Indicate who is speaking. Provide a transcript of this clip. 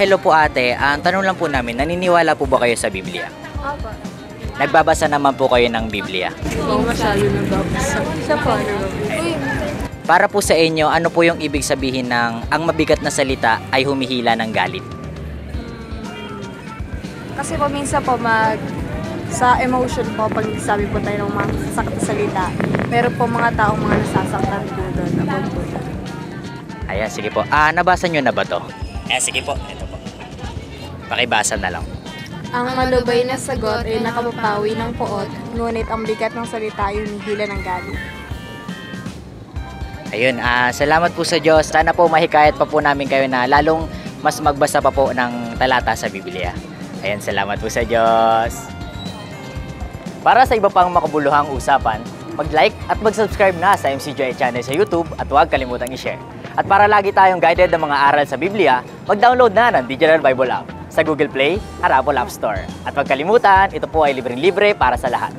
Speaker 1: Hello po ate. Ang tanong lang po namin, naniniwala po ba kayo sa Biblia?
Speaker 2: Opo.
Speaker 1: Nagbabasa naman po kayo ng Biblia.
Speaker 2: Oo, masyado nagbabasa. Siya po. Uy,
Speaker 1: Para po sa inyo, ano po yung ibig sabihin ng ang mabigat na salita ay humihila ng galit?
Speaker 2: kasi po minsan po sa emotion po, pag nagsasabi po tayo ng mga sakit na salita, meron po mga taong mga nasasaktan po doon. About po.
Speaker 1: Ayan, sige po. Nabasa nyo na ba to? Sige po. Ito po. Pakibasa na lang.
Speaker 2: Ang malubay na sagot ay nakapapawi ng poot, ngunit ang bigat ng salita ay humihila ng galit.
Speaker 1: Ayun, salamat po sa Diyos. Sana po mahikayat pa po namin kayo na lalong mas magbasa pa po ng talata sa Biblia. Ayan, salamat po sa Diyos. Para sa iba pang makabuluhang usapan, mag-like at mag-subscribe na sa MCJI channel sa YouTube at huwag kalimutang i-share. At para lagi tayong guided ng mga aral sa Biblia, mag-download na ng Digital Bible App sa Google Play at Apple App Store. At huwag kalimutan, ito po ay libreng-libre para sa lahat.